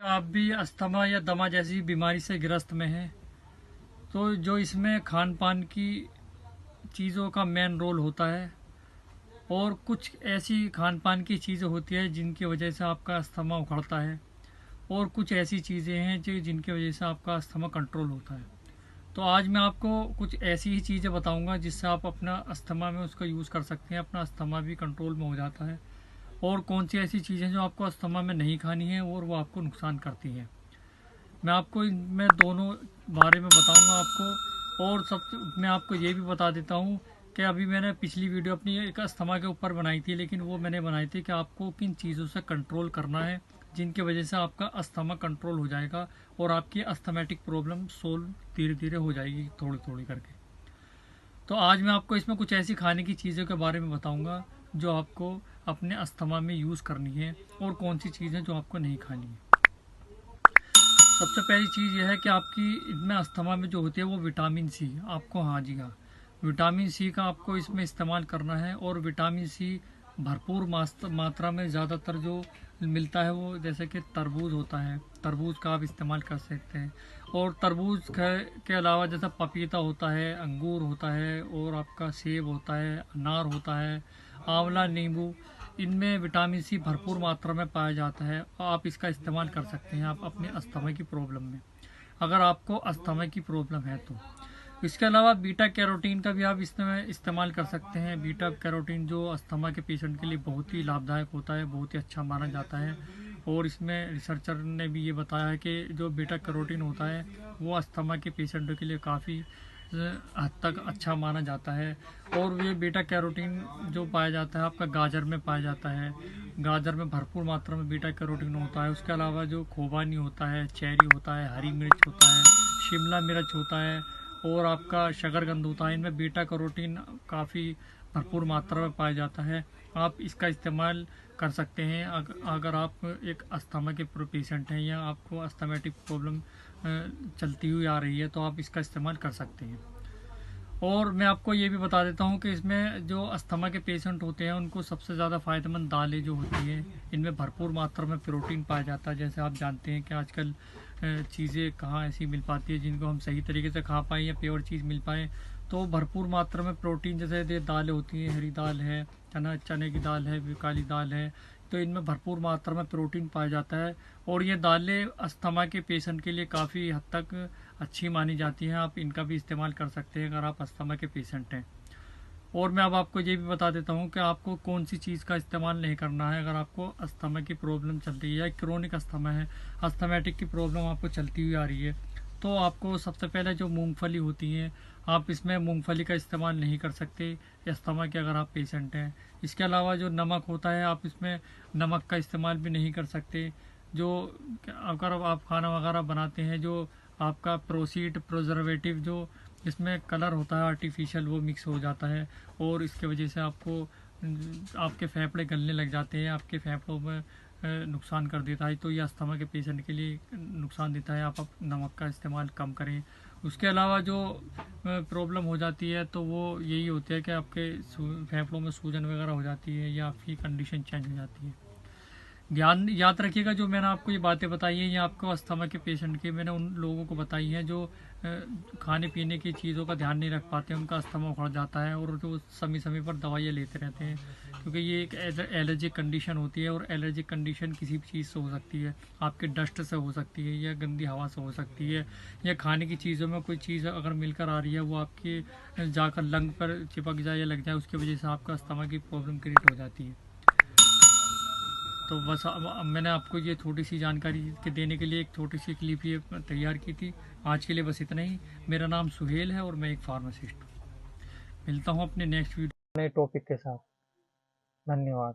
आप भी अस्थमा या दमा जैसी बीमारी से ग्रस्त में हैं तो जो इसमें खान पान की चीज़ों का मेन रोल होता है और कुछ ऐसी खान पान की चीज़ें होती है जिनकी वजह से आपका अस्थमा उखड़ता है और कुछ ऐसी चीज़ें हैं जो जिनकी वजह से आपका अस्थमा कंट्रोल होता है। तो आज मैं आपको कुछ ऐसी ही चीज़ें बताऊंगा जिससे आप अपना अस्थमा में उसका यूज़ कर सकते हैं, अपना अस्थमा भी कंट्रोल में हो जाता है। और कौन सी ऐसी चीज़ें जो आपको अस्थमा में नहीं खानी है और वो आपको नुकसान करती हैं, मैं आपको इनमें दोनों बारे में बताऊंगा आपको। और सब मैं आपको ये भी बता देता हूँ कि अभी मैंने पिछली वीडियो अपनी एक अस्थमा के ऊपर बनाई थी, लेकिन वो मैंने बनाई थी कि आपको किन चीज़ों से कंट्रोल करना है जिनकी वजह से आपका अस्थमा कंट्रोल हो जाएगा और आपकी अस्थमेटिक प्रॉब्लम सोल्व धीरे धीरे हो जाएगी थोड़ी थोड़ी करके। तो आज मैं आपको इसमें कुछ ऐसी खाने की चीज़ों के बारे में बताऊंगा जो आपको अपने अस्थमा में यूज़ करनी है और कौन सी चीज़ें जो आपको नहीं खानी है। सबसे पहली चीज़ यह है कि आपकी इसमें अस्थमा में जो होती है वो विटामिन सी आपको, हाँ जी हाँ, विटामिन सी का आपको इसमें इस्तेमाल करना है। और विटामिन सी भरपूर मात्रा में ज़्यादातर जो मिलता है वो जैसे कि तरबूज होता है, तरबूज का आप इस्तेमाल कर सकते हैं। और तरबूज के अलावा जैसे पपीता होता है, अंगूर होता है और आपका सेब होता है, अनार होता है, आंवला, नींबू, इनमें विटामिन सी भरपूर मात्रा में पाया जाता है। आप इसका इस्तेमाल कर सकते हैं आप अपने अस्थमा की प्रॉब्लम में, अगर आपको अस्थमा की प्रॉब्लम है तो। इसके अलावा बीटा कैरोटीन का भी आप इसमें इस्तेमाल कर सकते हैं। बीटा कैरोटीन जो अस्थमा के पेशेंट के लिए बहुत ही लाभदायक होता है, बहुत ही अच्छा माना जाता है। और इसमें रिसर्चर ने भी ये बताया है कि जो बीटा कैरोटीन होता है वो अस्थमा के पेशेंटों के लिए काफ़ी हद तक अच्छा माना जाता है। और ये बीटा कैरोटीन जो पाया जाता है आपका गाजर में पाया जाता है, गाजर में भरपूर मात्रा में बीटा कैरोटीन होता है। उसके अलावा जो खोबानी होता है, चेरी होता है, हरी मिर्च होता है, शिमला मिर्च होता है और आपका शकरकंद होता है, इनमें बीटा कैरोटीन काफ़ी भरपूर मात्रा में पाया जाता है। आप इसका इस्तेमाल कर सकते हैं अगर आप एक अस्थमा के पेशेंट हैं या आपको अस्थमेटिक प्रॉब्लम चलती हुई आ रही है तो आप इसका इस्तेमाल कर सकते हैं। और मैं आपको ये भी बता देता हूँ कि इसमें जो अस्थमा के पेशेंट होते हैं उनको सबसे ज़्यादा फ़ायदेमंद दालें जो होती हैं, इनमें भरपूर मात्रा में प्रोटीन पाया जाता है। जैसे आप जानते हैं कि आजकल चीज़ें कहाँ ऐसी मिल पाती है जिनको हम सही तरीके से खा पाएँ या प्योर चीज़ मिल पाए। तो भरपूर मात्रा में प्रोटीन, जैसे ये दालें होती हैं, हरी दाल है, चने की दाल है, काली दाल है, तो इनमें भरपूर मात्रा में प्रोटीन पाया जाता है। और ये दालें अस्थमा के पेशेंट के लिए काफ़ी हद तक अच्छी मानी जाती हैं। आप इनका भी इस्तेमाल कर सकते हैं अगर आप अस्थमा के पेशेंट हैं। और मैं अब आपको ये भी बता देता हूँ कि आपको कौन सी चीज़ का इस्तेमाल नहीं करना है अगर आपको अस्थमा की प्रॉब्लम चल रही है या क्रोनिक अस्थमा है, अस्थमेटिक की प्रॉब्लम आपको चलती हुई आ रही है। तो आपको सबसे पहले जो मूंगफली होती है, आप इसमें मूंगफली का इस्तेमाल नहीं कर सकते अस्थमा के अगर आप पेशेंट हैं। इसके अलावा जो नमक होता है आप इसमें नमक का इस्तेमाल भी नहीं कर सकते। जो अगर आप खाना वगैरह बनाते हैं जो आपका प्रोसीड प्रोजर्वेटिव जो इसमें कलर होता है आर्टिफिशियल, वो मिक्स हो जाता है और इसके वजह से आपको आपके फेफड़े गलने लग जाते हैं, आपके फेफड़ों में नुकसान कर देता है। तो ये अस्थमा के पेशेंट के लिए नुकसान देता है। आप नमक का इस्तेमाल कम करें। उसके अलावा जो प्रॉब्लम हो जाती है तो वो यही होती है कि आपके फेफड़ों में सूजन वगैरह हो जाती है या आपकी कंडीशन चेंज हो जाती है। ध्यान याद रखिएगा, जो मैंने आपको ये बातें बताई हैं ये आपको अस्थमा के पेशेंट के मैंने उन लोगों को बताई हैं जो खाने पीने की चीज़ों का ध्यान नहीं रख पाते, उनका अस्थमा उखड़ जाता है और जो समय समय पर दवाइयाँ लेते रहते हैं। क्योंकि ये एक एलर्जिक कंडीशन होती है और एलर्जिक कंडीशन किसी भी चीज़ से हो सकती है, आपके डस्ट से हो सकती है या गंदी हवा से हो सकती है या खाने की चीज़ों में कोई चीज़ अगर मिलकर आ रही है वो आपके जाकर लंग पर चिपक जाए या लग जाए, उसकी वजह से आपका अस्थमा की प्रॉब्लम क्रिएट हो जाती है। तो बस अब मैंने आपको ये छोटी सी जानकारी के देने के लिए एक छोटी सी क्लिप ये तैयार की थी। आज के लिए बस इतना ही। मेरा नाम सुहेल है और मैं एक फार्मासिस्ट हूँ। मिलता हूँ अपने नेक्स्ट वीडियो नए टॉपिक के साथ। धन्यवाद।